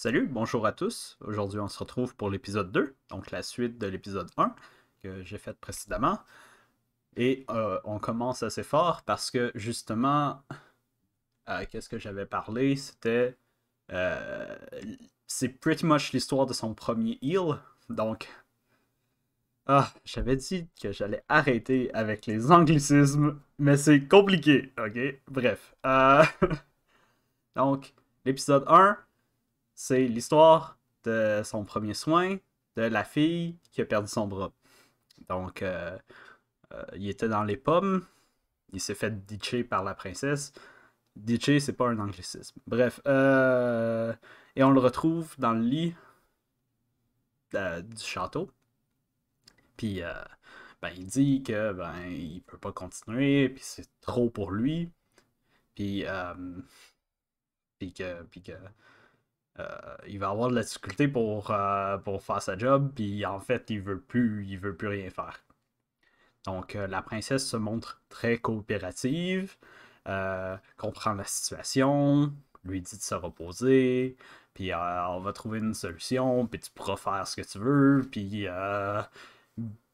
Salut, bonjour à tous. Aujourd'hui, on se retrouve pour l'épisode 2, donc la suite de l'épisode 1 que j'ai fait précédemment. Et on commence assez fort parce que justement, qu'est-ce que j'avais parlé? C'était. euh, c'est pretty much l'histoire de son premier heal. Donc, j'avais dit que j'allais arrêter avec les anglicismes, mais c'est compliqué, ok? Bref. Donc, l'épisode 1, c'est l'histoire de son premier soin, de la fille qui a perdu son bras. Donc, il était dans les pommes, il s'est fait ditcher par la princesse. Ditcher, c'est pas un anglicisme. Bref, et on le retrouve dans le lit du château. Puis, ben, il dit que ben, il peut pas continuer, puis c'est trop pour lui. Puis, puis que il va avoir de la difficulté pour faire sa job, puis en fait, il veut plus rien faire. Donc, la princesse se montre très coopérative, comprend la situation, lui dit de se reposer, puis on va trouver une solution, puis tu pourras faire ce que tu veux, puis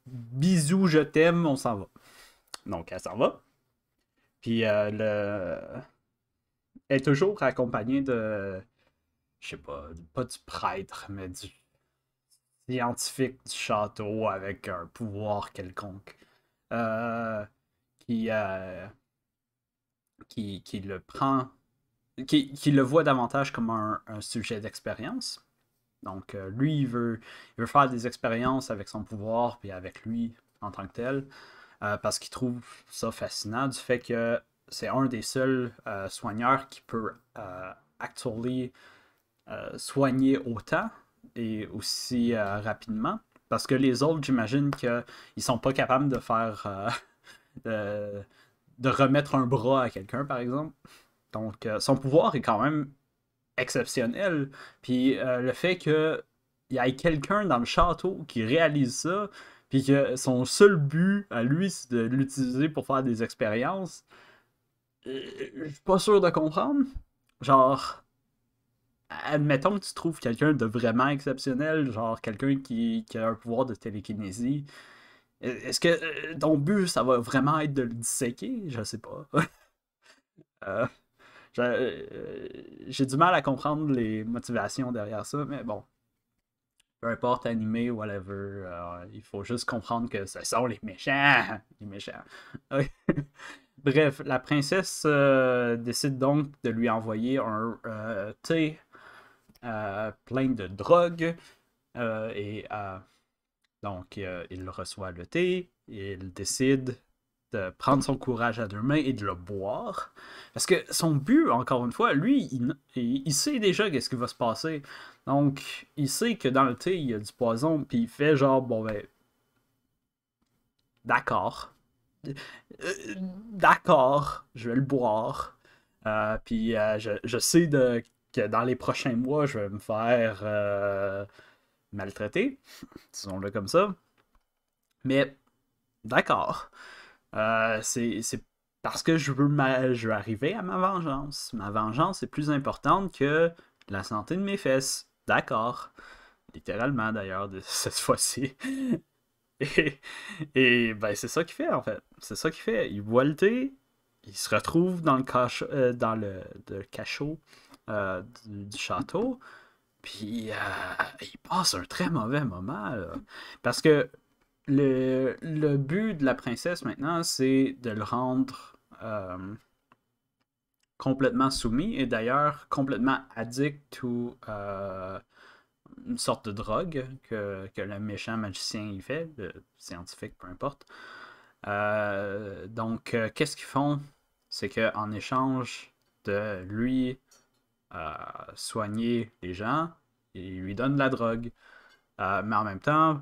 bisous, je t'aime, on s'en va. Donc, elle s'en va. Puis, elle est toujours accompagnée de, je sais pas du prêtre, mais du scientifique du château avec un pouvoir quelconque. Euh, qui, euh, qui le prend, qui le voit davantage comme un sujet d'expérience. Donc, lui, il veut faire des expériences avec son pouvoir, puis avec lui en tant que tel, parce qu'il trouve ça fascinant du fait que c'est un des seuls soigneurs qui peut actually soigner autant et aussi rapidement. Parce que les autres, j'imagine qu'ils sont pas capables de faire de, de remettre un bras à quelqu'un, par exemple. Donc, son pouvoir est quand même exceptionnel. Puis le fait qu'il y ait quelqu'un dans le château qui réalise ça, puis que son seul but à lui, c'est de l'utiliser pour faire des expériences, je suis pas sûr de comprendre. Genre, admettons que tu trouves quelqu'un de vraiment exceptionnel, genre quelqu'un qui a un pouvoir de télékinésie. Est-ce que ton but, ça va vraiment être de le disséquer? Je sais pas. Euh, j'ai du mal à comprendre les motivations derrière ça, mais bon, peu importe, animé, whatever, il faut juste comprendre que ce sont les méchants. Les méchants. Bref, la princesse décide donc de lui envoyer un thé plein de drogue. Et donc, il reçoit le thé, et il décide de prendre son courage à deux mains et de le boire. Parce que son but, encore une fois, lui, il sait déjà qu'est-ce qui va se passer. Donc, il sait que dans le thé, il y a du poison, puis il fait genre, bon ben, d'accord. D'accord, je vais le boire. Puis je sais que dans les prochains mois, je vais me faire maltraiter, disons-le comme ça. Mais d'accord. C'est parce que je veux arriver à ma vengeance. Ma vengeance est plus importante que la santé de mes fesses. D'accord. Littéralement, d'ailleurs, de cette fois-ci. Et, et ben, c'est ça qu'il fait, en fait. C'est ça qu'il fait. Il boit le thé, il se retrouve dans le cachot du château, puis il passe un très mauvais moment, là. Parce que le but de la princesse maintenant, c'est de le rendre complètement soumis et d'ailleurs complètement addict ou une sorte de drogue que le méchant magicien il fait, le scientifique, peu importe. Donc, qu'est-ce qu'ils font? C'est qu'en échange de lui soigner les gens, ils lui donnent de la drogue. Mais en même temps,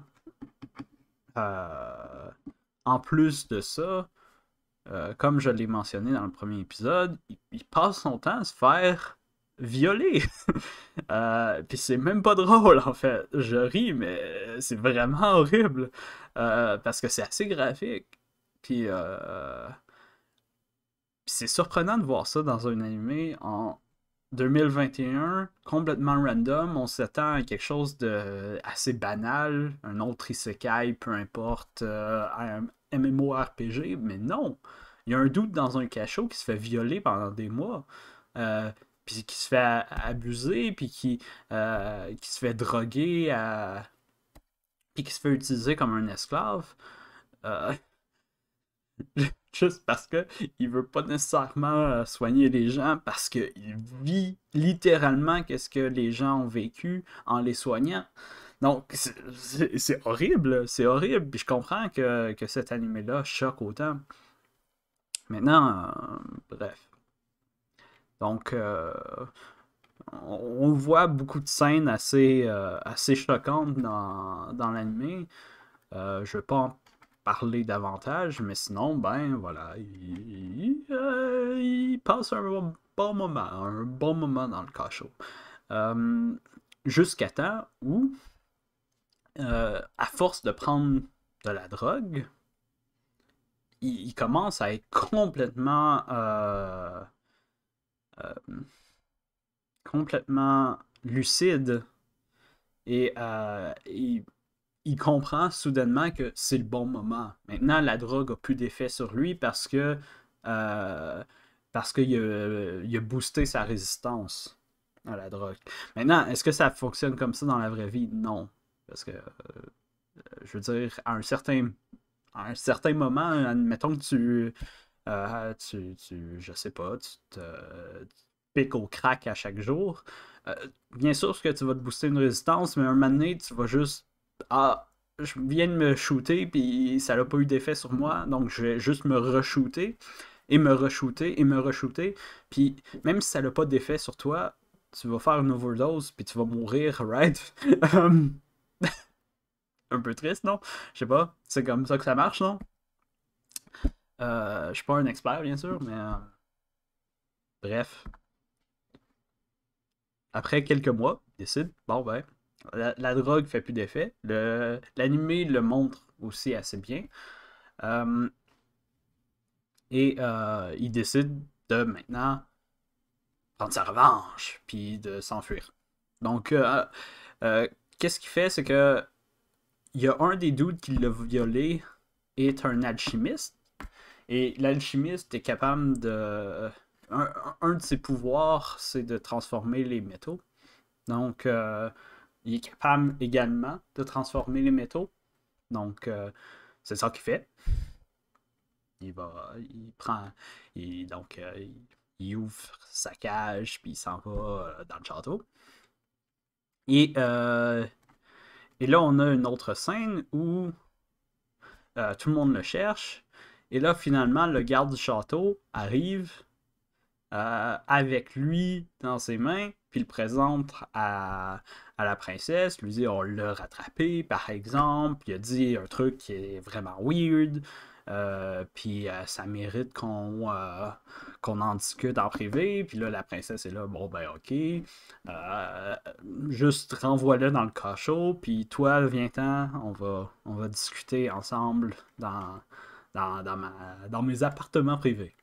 euh, en plus de ça, comme je l'ai mentionné dans le premier épisode, il passe son temps à se faire violer. Puis c'est même pas drôle en fait. Je ris, mais c'est vraiment horrible. Parce que c'est assez graphique. Puis c'est surprenant de voir ça dans un animé 2021, complètement random, on s'attend à quelque chose de assez banal, un autre isekai, peu importe, un MMORPG, mais non. Il y a un dude dans un cachot qui se fait violer pendant des mois, euh, puis qui se fait abuser, puis qui se fait droguer, puis qui se fait utiliser comme un esclave. Euh, Juste parce que il veut pas nécessairement soigner les gens parce qu'il vit littéralement qu'est-ce que les gens ont vécu en les soignant. Donc, c'est horrible, c'est horrible. Puis je comprends que cet animé-là choque autant. Maintenant, bref. Donc, on voit beaucoup de scènes assez choquantes dans l'anime. Je vais pas en parler davantage, mais sinon, ben voilà, il passe un bon moment dans le cachot. Euh, Jusqu'à temps où, à force de prendre de la drogue, il commence à être euh, complètement lucide et il comprend soudainement que c'est le bon moment. Maintenant, la drogue a plus d'effet sur lui euh, parce qu'il a boosté sa résistance à la drogue. Maintenant, est-ce que ça fonctionne comme ça dans la vraie vie? Non. Parce que, je veux dire, à un certain moment, admettons que je sais pas, tu piques au crack à chaque jour. Euh, Bien sûr que tu vas te booster une résistance, mais un moment donné, tu vas juste. Ah, je viens de me shooter, puis ça n'a pas eu d'effet sur moi, donc je vais juste me re-shooter, et me re-shooter, et me re-shooter. Puis même si ça n'a pas d'effet sur toi, tu vas faire une overdose, puis tu vas mourir, right? Un peu triste, non? Je sais pas, c'est comme ça que ça marche, non? Je suis pas un expert, bien sûr, mais bref. Après quelques mois, il décide, bon ben, la drogue fait plus d'effet. L'animé le montre aussi assez bien. Euh, il décide de maintenant prendre sa revanche, puis de s'enfuir. Donc, euh, qu'est-ce qu'il fait, c'est que il y a un des dudes qui l'a violé est un alchimiste. Et l'alchimiste est capable de. Un de ses pouvoirs, c'est de transformer les métaux. Donc, il est capable également de transformer les métaux. Donc, c'est ça qu'il fait. Il prend, donc, il ouvre sa cage, puis il s'en va dans le château. Et, euh, et là, on a une autre scène où tout le monde le cherche. Et là, finalement, le garde du château arrive avec lui dans ses mains, puis le présente à la princesse, lui dit on l'a rattrapé, par exemple, il a dit un truc qui est vraiment weird, puis ça mérite qu'on en discute en privé, puis là la princesse est là, bon ben ok, euh, juste renvoie-le dans le cachot, puis toi viens-t'en, on va discuter ensemble dans mes appartements privés.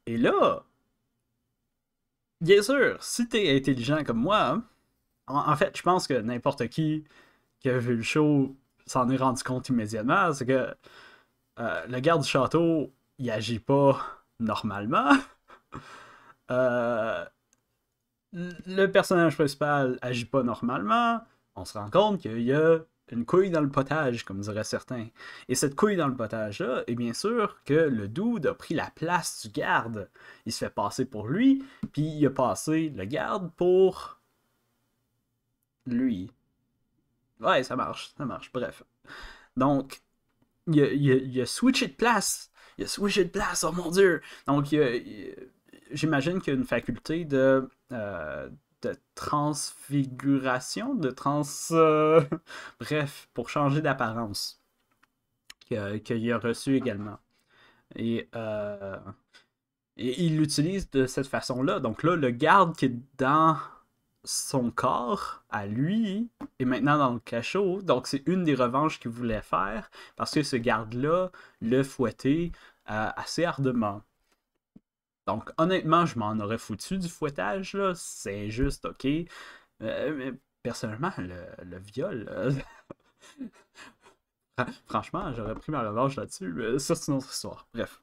Et là, bien sûr, si t'es intelligent comme moi, hein, en fait, je pense que n'importe qui a vu le show s'en est rendu compte immédiatement, c'est que le garde du château, il agit pas normalement. Euh, le personnage principal agit pas normalement. On se rend compte qu'il y a une couille dans le potage, comme diraient certains. Et cette couille dans le potage-là, est bien sûr que le dude a pris la place du garde. Il se fait passer pour lui, puis il a passé le garde pour lui. Ouais, ça marche, bref. Donc, il a switché de place. Il a switché de place, oh mon dieu! Donc, j'imagine qu'il y a une faculté de transfiguration, bref, pour changer d'apparence, qu'il a reçu également. Et, euh, et il l'utilise de cette façon-là. Donc là, le garde qui est dans son corps, à lui, est maintenant dans le cachot. Donc c'est une des revanches qu'il voulait faire, parce que ce garde-là le fouettait assez ardemment. Donc, honnêtement, je m'en aurais foutu du fouettage, là. C'est juste, ok. Mais personnellement, le viol, franchement, j'aurais pris ma revanche là-dessus. Mais ça, c'est une autre histoire. Bref.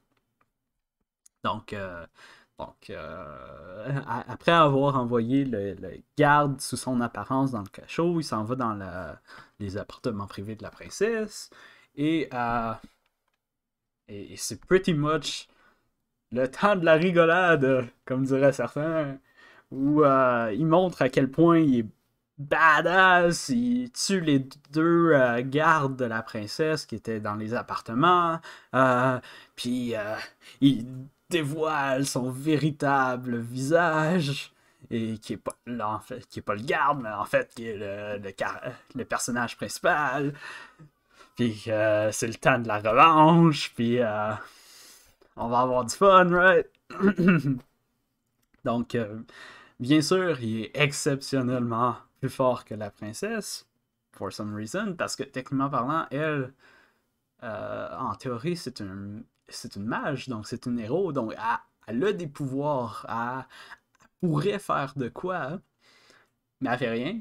Donc, après avoir envoyé le garde sous son apparence dans le cachot, il s'en va dans les appartements privés de la princesse. Et, et c'est pretty much le temps de la rigolade, comme diraient certains, où il montre à quel point il est badass, il tue les deux gardes de la princesse qui étaient dans les appartements, puis il dévoile son véritable visage, et qui est pas là, en fait, qui est pas le garde, mais en fait qui est le personnage principal. Puis c'est le temps de la revanche, puis on va avoir du fun, right? Donc, bien sûr, il est exceptionnellement plus fort que la princesse, for some reason, parce que techniquement parlant, elle, en théorie, c'est une mage, donc c'est une héros, donc elle a des pouvoirs, elle pourrait faire de quoi, hein, mais elle fait rien.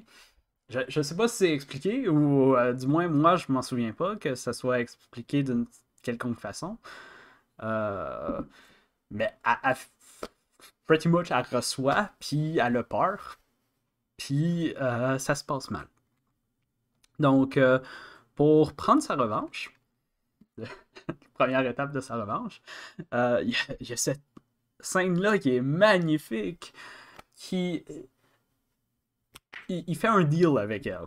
Je sais pas si c'est expliqué, ou du moins moi je m'en souviens pas que ça soit expliqué d'une quelconque façon. Euh, mais pretty much elle reçoit, puis elle a peur, puis ça se passe mal. Donc, pour prendre sa revanche, la première étape de sa revanche, il y a cette scène-là qui est magnifique, qui... Il fait un deal avec elle.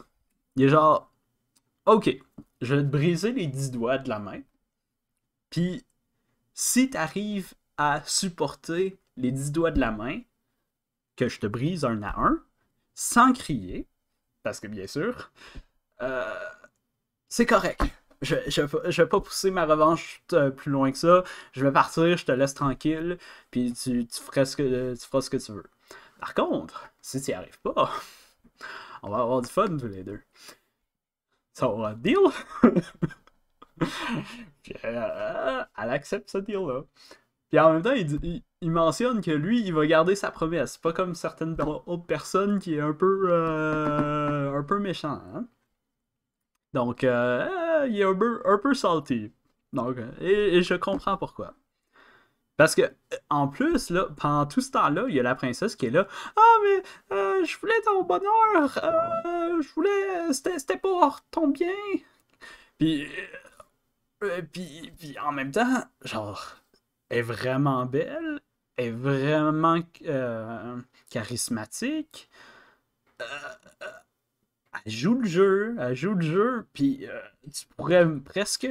Il est genre, ok, je vais te briser les 10 doigts de la main, puis si t'arrives à supporter les 10 doigts de la main, que je te brise un à un, sans crier, parce que bien sûr, euh, c'est correct. Je vais pas pousser ma revanche plus loin que ça. Je vais partir, je te laisse tranquille, puis tu feras ce que tu veux. Par contre, si tu n'y arrives pas, on va avoir du fun tous les deux. So, deal? Puis, elle accepte ce deal-là. Puis en même temps, il mentionne que lui, il va garder sa promesse. Pas comme certaines autres personnes qui est un peu méchant. Hein? Donc, il est un peu salty. Donc, et je comprends pourquoi. Parce que, en plus, là, pendant tout ce temps-là, il y a la princesse qui est là. Ah, mais je voulais ton bonheur. Je voulais. C'était pour ton bien. Puis, puis en même temps, genre, elle est vraiment belle, elle est vraiment charismatique, elle joue le jeu, puis tu pourrais presque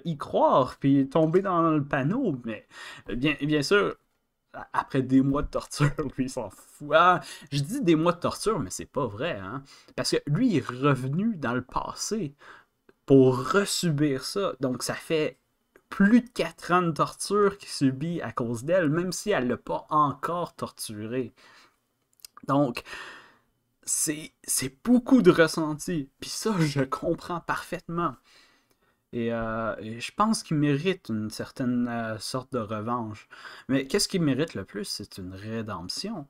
y croire, puis tomber dans le panneau, mais bien sûr, après des mois de torture, lui, il s'en fout. Ah, je dis des mois de torture, mais c'est pas vrai, hein, parce que lui, il est revenu dans le passé pour resubir ça, donc ça fait plus de 4 ans de torture qu'il subit à cause d'elle, même si elle l'a pas encore torturé. Donc, c'est beaucoup de ressenti. Puis ça, je comprends parfaitement. Et je pense qu'il mérite une certaine sorte de revanche. Mais qu'est-ce qu'il mérite le plus? C'est une rédemption.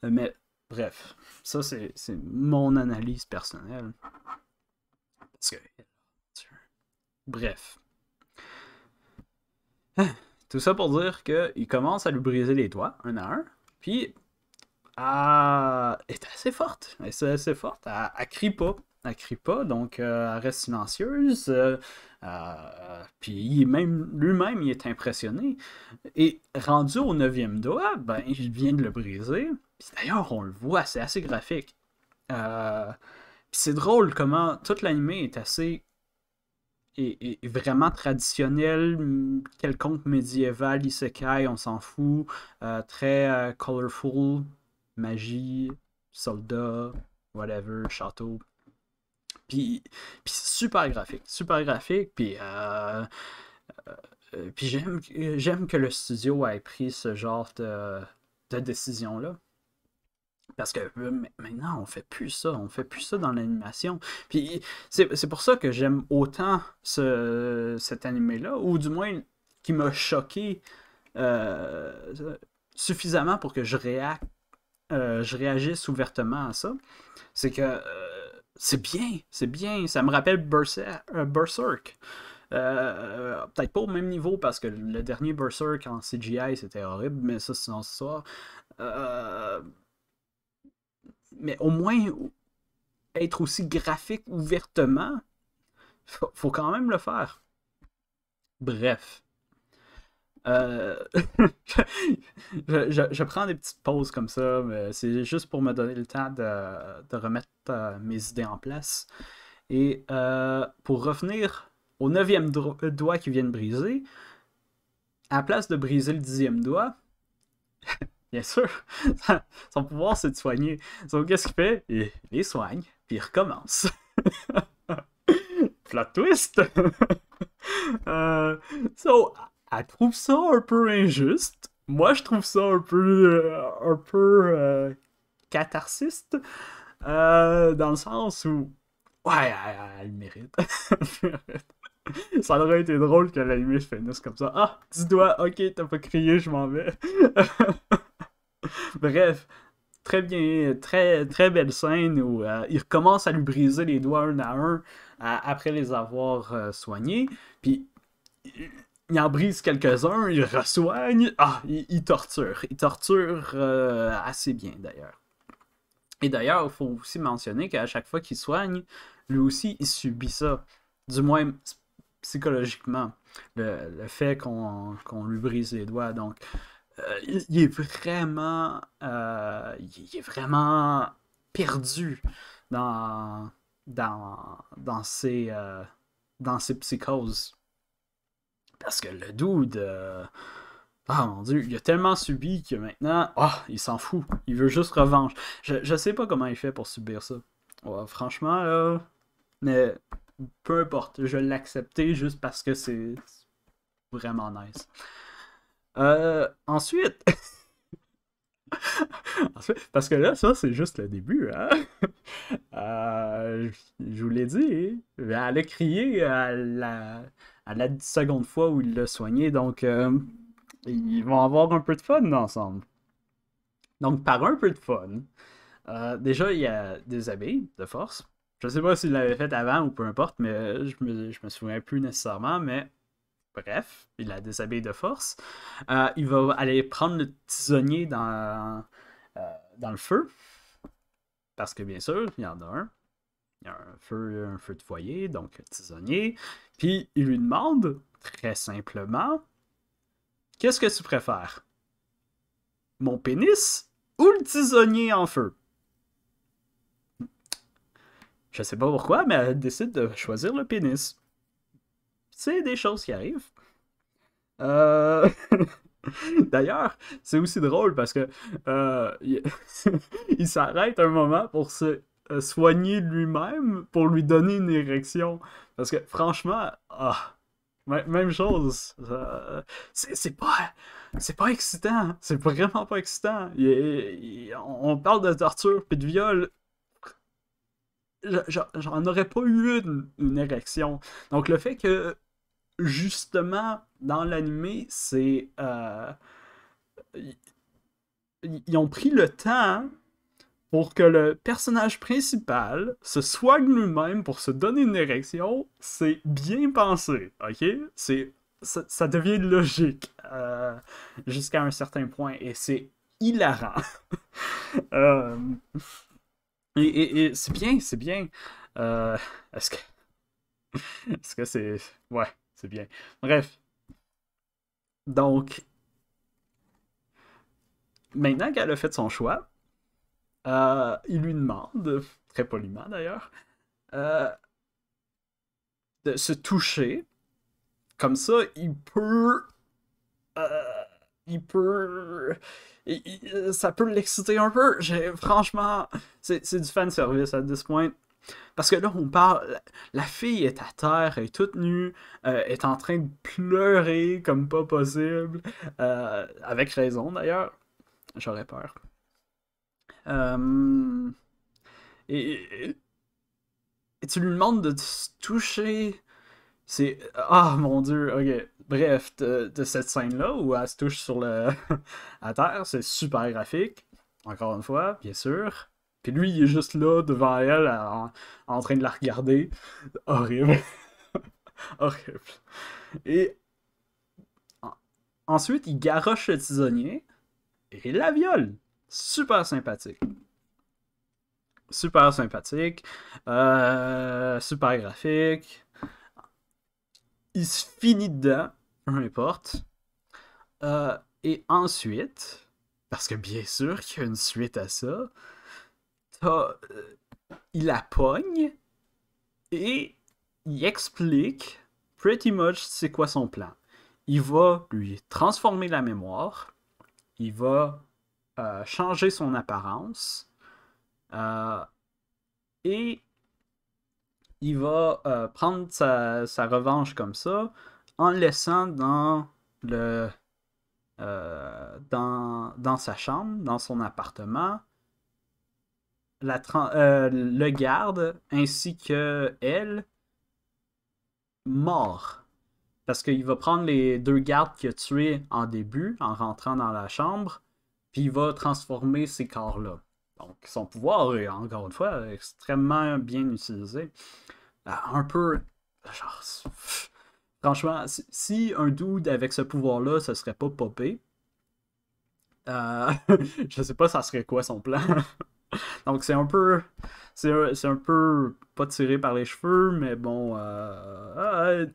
Mais bref, ça c'est mon analyse personnelle. Parce que, bref. Tout ça pour dire qu'il commence à lui briser les doigts, un à un. Puis, elle est assez forte. Elle est assez forte. Elle crie pas. Elle crie pas, donc elle reste silencieuse. Puis lui-même, il est impressionné. Et rendu au 9e doigt, ben, il vient de le briser. Puis d'ailleurs, on le voit, c'est assez graphique. Puis c'est drôle comment toute l'animé est assez est vraiment traditionnel, quelconque médiéval, isekai, on s'en fout, très colorful, magie, soldats, whatever, château. Puis super graphique, puis j'aime que le studio ait pris ce genre de décision-là. Parce que maintenant, on fait plus ça dans l'animation. Puis c'est pour ça que j'aime autant cet animé-là, ou du moins qui m'a choqué suffisamment pour que je réagisse ouvertement à ça, c'est que c'est bien, ça me rappelle Berserk. Peut-être pas au même niveau parce que le dernier Berserk en CGI c'était horrible, mais ça sinon ça. Euh, mais au moins être aussi graphique ouvertement, faut quand même le faire. Bref. Euh, je prends des petites pauses comme ça, mais c'est juste pour me donner le temps de remettre mes idées en place. Et pour revenir au neuvième doigt qui vient de briser, à la place de briser le 10e doigt, bien sûr, son pouvoir c'est de soigner. Donc qu'est-ce qu'il fait? Il les soigne, puis il recommence. Plot twist! euh, so, elle trouve ça un peu injuste. Moi, je trouve ça un peu catharsiste, dans le sens où, ouais, elle le mérite. Ça aurait été drôle que la limite finisse comme ça. Ah, 10 doigts, ok, t'as pas crié, je m'en vais. Bref, très bien, très, très belle scène où il recommence à lui briser les doigts un à un après les avoir soignés. Puis il en brise quelques-uns, il ressoigne. Ah, il torture. Il torture assez bien d'ailleurs. Et d'ailleurs, il faut aussi mentionner qu'à chaque fois qu'il soigne, lui aussi, il subit ça. Du moins psychologiquement. Le fait qu'on lui brise les doigts. Donc, il est vraiment perdu dans, dans dans ses psychoses. Parce que le dude, ah mon dieu, il a tellement subi que maintenant, il s'en fout. Il veut juste revanche. Je sais pas comment il fait pour subir ça. Ouais, franchement, là, mais peu importe, je l'ai accepté juste parce que c'est vraiment nice. Ensuite, parce que là, ça, c'est juste le début, hein? Je vous l'ai dit, elle a crié à la 10 secondes fois où il l'a soigné, donc ils vont avoir un peu de fun ensemble. Donc, par un peu de fun, déjà, il y a des abeilles de force. Je sais pas s'il l'avait fait avant ou peu importe, mais je me souviens plus nécessairement, mais bref, il a des abeilles de force. Il va aller prendre le tisonnier dans le feu, parce que bien sûr, il y en a un. Il y a un feu de foyer, donc le tisonnier. Puis il lui demande, très simplement, qu'est-ce que tu préfères? Mon pénis ou le tisonnier en feu? Je sais pas pourquoi, mais elle décide de choisir le pénis. C'est des choses qui arrivent. Euh... D'ailleurs, c'est aussi drôle parce que il s'arrête un moment pour se soigner lui-même pour lui donner une érection. Parce que franchement, même chose. C'est pas excitant. C'est vraiment pas excitant. On parle de torture puis de viol. J'en aurais pas eu une érection. Donc le fait que justement dans l'animé, ils ont pris le temps pour que le personnage principal se soigne lui-même pour se donner une érection. C'est bien pensé, ok? Ça devient logique jusqu'à un certain point et c'est hilarant. Euh, et c'est bien, c'est bien. Euh, est-ce que est-ce que c'est ouais, c'est bien. Bref, donc maintenant qu'elle a fait son choix, il lui demande, très poliment d'ailleurs, euh, de se toucher. Comme ça, euh, il peut, ça peut l'exciter un peu. Franchement, c'est du fan service à this point. Parce que là, on parle, la fille est à terre, elle est toute nue, est en train de pleurer comme pas possible, avec raison d'ailleurs. J'aurais peur. Euh, et, et tu lui demandes de se toucher C'est... Ah, mon Dieu, ok. Bref, de cette scène-là où elle se touche sur le... à terre, c'est super graphique. Encore une fois, bien sûr. Puis lui, il est juste là, devant elle, en train de la regarder. Horrible. Horrible. Et ensuite, il garoche le tisonnier et la viole. Super sympathique. Super sympathique. Super graphique. Il se finit dedans, peu importe. Et ensuite, parce que bien sûr qu'il y a une suite à ça, il la pogne et il explique pretty much c'est quoi son plan. Il va lui transformer la mémoire, il va changer son apparence euh, et il va prendre sa revanche comme ça en laissant dans sa chambre, dans son appartement, le garde ainsi que elle mort. Parce qu'il va prendre les deux gardes qu'il a tués en début, en rentrant dans la chambre, puis il va transformer ces corps-là. Donc son pouvoir est, encore une fois, extrêmement bien utilisé. Un peu... Genre... Franchement, si un dude avec ce pouvoir-là, ce serait pas popé, euh, je sais pas ça serait quoi son plan. Donc c'est un peu. C'est un peu pas tiré par les cheveux, mais bon.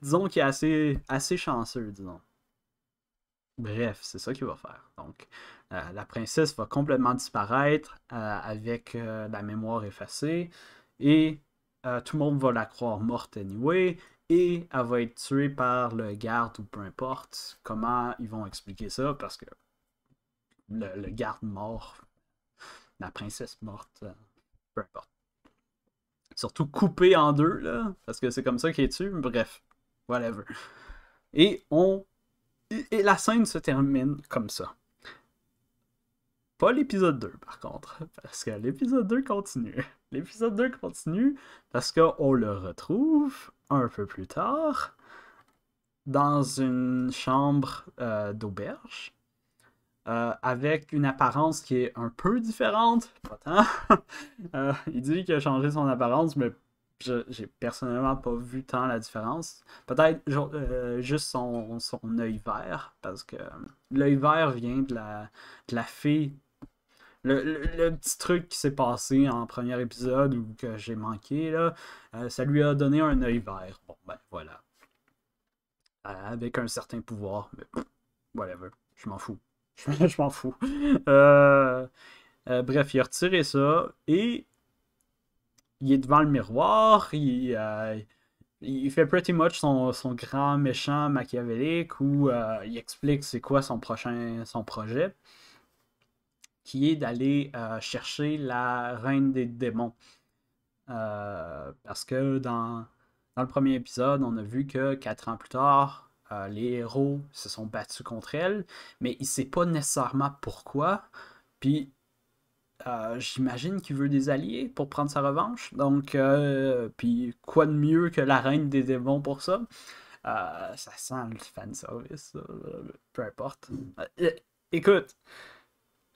Disons qu'il est assez chanceux, disons. Bref, c'est ça qu'il va faire. Donc, la princesse va complètement disparaître avec la mémoire effacée et tout le monde va la croire morte anyway et elle va être tuée par le garde ou peu importe comment ils vont expliquer ça parce que le garde mort, la princesse morte, peu importe. Surtout coupé en deux, là, parce que c'est comme ça qu'il est tué. Bref, whatever. Et on. Et la scène se termine comme ça. Pas l'épisode 2, par contre, parce que l'épisode 2 continue. L'épisode 2 continue parce qu'on le retrouve un peu plus tard dans une chambre d'auberge avec une apparence qui est un peu différente. Pas tant. Il dit qu'il a changé son apparence, mais j'ai personnellement pas vu tant la différence. Peut-être juste son œil vert, parce que l'œil vert vient de la fée. Le petit truc qui s'est passé en premier épisode ou que j'ai manqué, là, ça lui a donné un œil vert. Bon, ben voilà. Avec un certain pouvoir, mais whatever. Je m'en fous. Je m'en fous. Bref, il a retiré ça et il est devant le miroir. Il fait pretty much son grand méchant machiavélique où il explique c'est quoi son projet, qui est d'aller chercher la reine des démons. Parce que dans le premier épisode, on a vu que 4 ans plus tard, les héros se sont battus contre elle, mais il sait pas nécessairement pourquoi. Puis j'imagine qu'il veut des alliés pour prendre sa revanche. Donc, puis quoi de mieux que la reine des démons pour ça? Ça sent le fanservice, peu importe. Écoute,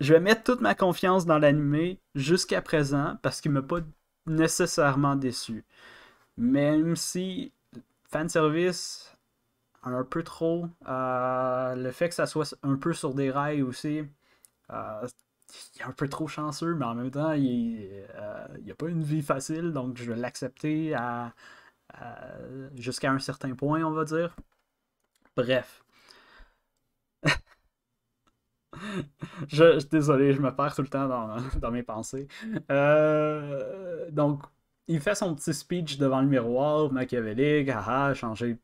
je vais mettre toute ma confiance dans l'animé jusqu'à présent parce qu'il m'a pas nécessairement déçu. Même si fanservice un peu trop, le fait que ça soit un peu sur des rails aussi, il est un peu trop chanceux, mais en même temps, il a pas une vie facile, donc je vais l'accepter jusqu'à un certain point, on va dire. Bref. Désolé, je me perds tout le temps dans mes pensées. Donc, il fait son petit speech devant le miroir, machiavélique, haha, changer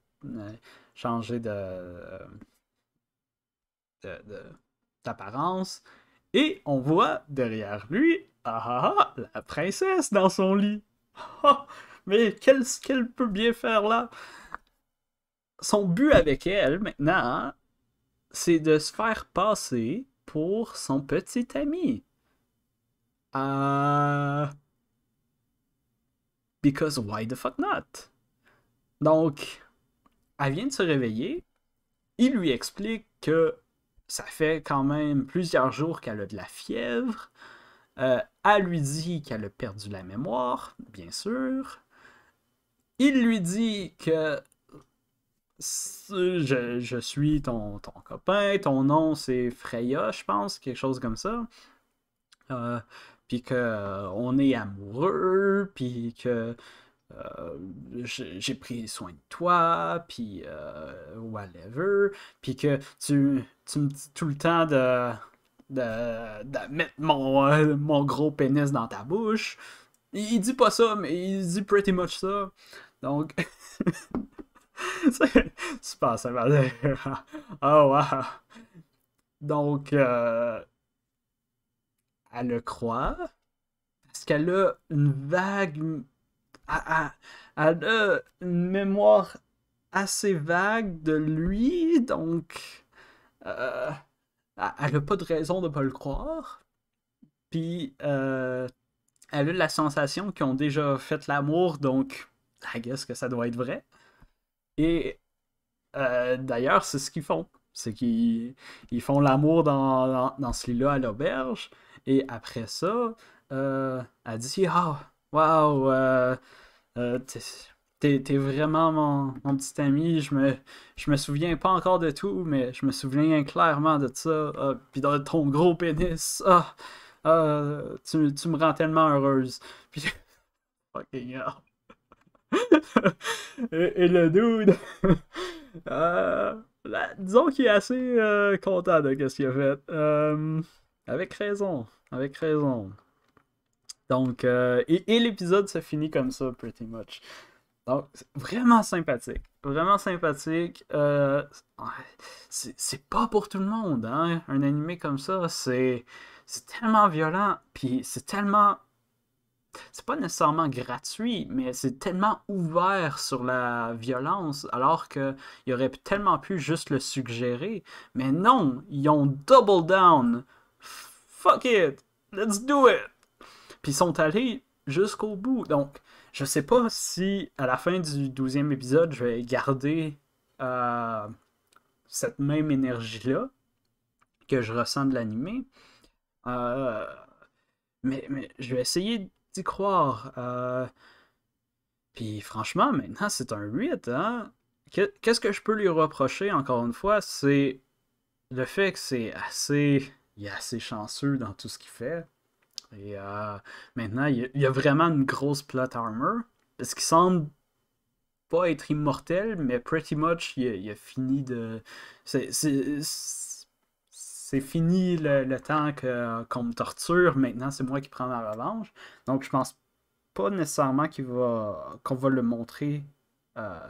d'apparence. Et on voit derrière lui, la princesse dans son lit. Ah, mais qu'est-ce qu'elle peut bien faire là? Son but avec elle, maintenant, c'est de se faire passer pour son petit ami. Euh... Because why the fuck not? Donc, elle vient de se réveiller. Il lui explique que ça fait quand même plusieurs jours qu'elle a de la fièvre. Elle lui dit qu'elle a perdu la mémoire, bien sûr. Il lui dit que je suis ton copain, ton nom c'est Freya, je pense, quelque chose comme ça. Euh, puis que on est amoureux, puis que euh, j'ai pris soin de toi, puis whatever, puis que tu me dis tout le temps de mettre mon gros pénis dans ta bouche. Il dit pas ça, mais il dit pretty much ça. Donc, c'est super sympa. Oh wow. Donc, elle le croit parce qu'elle a une vague. Elle, elle a une mémoire assez vague de lui, donc euh, elle n'a pas de raison de ne pas le croire. Puis elle a la sensation qu'ils ont déjà fait l'amour, donc I guess que ça doit être vrai. Et d'ailleurs, c'est ce qu'ils font. C'est qu'ils font l'amour dans ce lit-là à l'auberge. Et après ça, elle dit ah, wow, t'es vraiment mon petit ami. Je me souviens pas encore de tout, mais je me souviens clairement de ça. Puis de ton gros pénis. Tu me rends tellement heureuse. Puis, fucking hell. Et le dude, disons qu'il est assez content de ce qu'il a fait. Avec raison, avec raison. Donc, et l'épisode se finit comme ça, pretty much. Donc, vraiment sympathique. Vraiment sympathique. C'est pas pour tout le monde, hein. Un animé comme ça, c'est tellement violent, puis c'est tellement c'est pas nécessairement gratuit, mais c'est tellement ouvert sur la violence, alors qu'il aurait tellement pu juste le suggérer. Mais non, ils ont double down. Fuck it, let's do it. Puis ils sont allés jusqu'au bout. Donc, je sais pas si à la fin du 12e épisode, je vais garder euh, cette même énergie-là que je ressens de l'animé. Euh, mais je vais essayer d'y croire. Puis franchement, maintenant, c'est un 8, hein? Qu'est-ce que je peux lui reprocher, encore une fois, c'est le fait que c'est assez... Il est assez chanceux dans tout ce qu'il fait. Et maintenant, il y a vraiment une grosse plot armor. Parce qu'il semble pas être immortel, mais pretty much, il a fini de... C'est fini le temps qu'on me torture. Maintenant, c'est moi qui prends ma revanche. Donc, je pense pas nécessairement qu'on va le montrer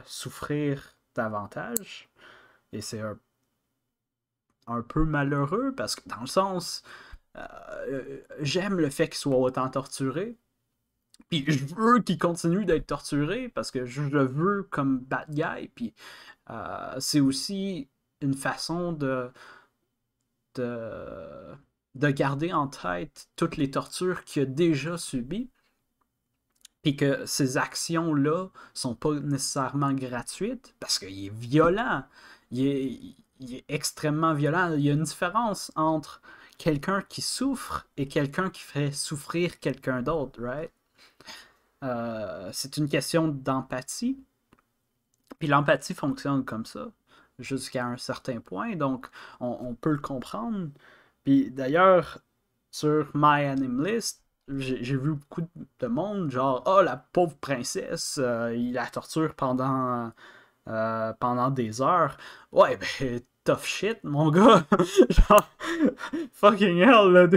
souffrir davantage. Et c'est un peu malheureux parce que dans le sens, j'aime le fait qu'il soit autant torturé. Puis je veux qu'il continue d'être torturé parce que je le veux comme bad guy. Puis c'est aussi une façon de, de garder en tête toutes les tortures qu'il a déjà subies. Puis que ces actions-là sont pas nécessairement gratuites parce qu'il est violent. Il est extrêmement violent. Il y a une différence entre quelqu'un qui souffre et quelqu'un qui fait souffrir quelqu'un d'autre, right? C'est une question d'empathie. Puis l'empathie fonctionne comme ça, jusqu'à un certain point. Donc, on peut le comprendre. Puis d'ailleurs, sur My Anime List, j'ai vu beaucoup de monde, genre, oh la pauvre princesse, il la torture pendant des heures. Ouais, ben, tough shit, mon gars. Genre, fucking hell, là.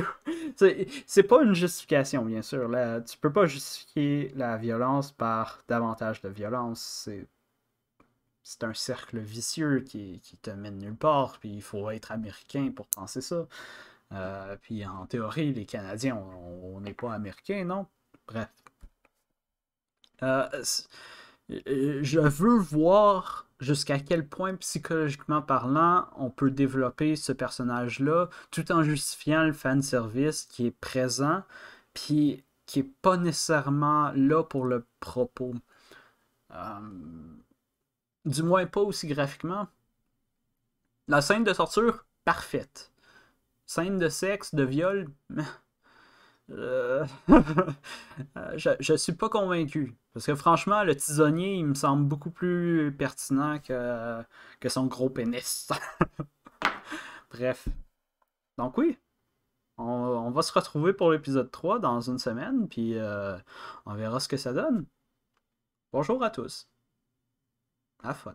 C'est pas une justification, bien sûr. Là, tu peux pas justifier la violence par davantage de violence. C'est un cercle vicieux qui te mène nulle part, puis il faut être américain pour penser ça. Puis en théorie, les Canadiens, on n'est pas américains, non? Bref. Euh, je veux voir jusqu'à quel point, psychologiquement parlant, on peut développer ce personnage-là tout en justifiant le fanservice qui est présent, puis qui est pas nécessairement là pour le propos. Euh, Du moins pas aussi graphiquement. La scène de torture, parfaite. Scène de sexe, de viol, euh, je suis pas convaincu. Parce que franchement, le tisonnier, il me semble beaucoup plus pertinent que son gros pénis. Bref. Donc oui, on va se retrouver pour l'épisode 3 dans une semaine, puis on verra ce que ça donne. Bonjour à tous. À fun.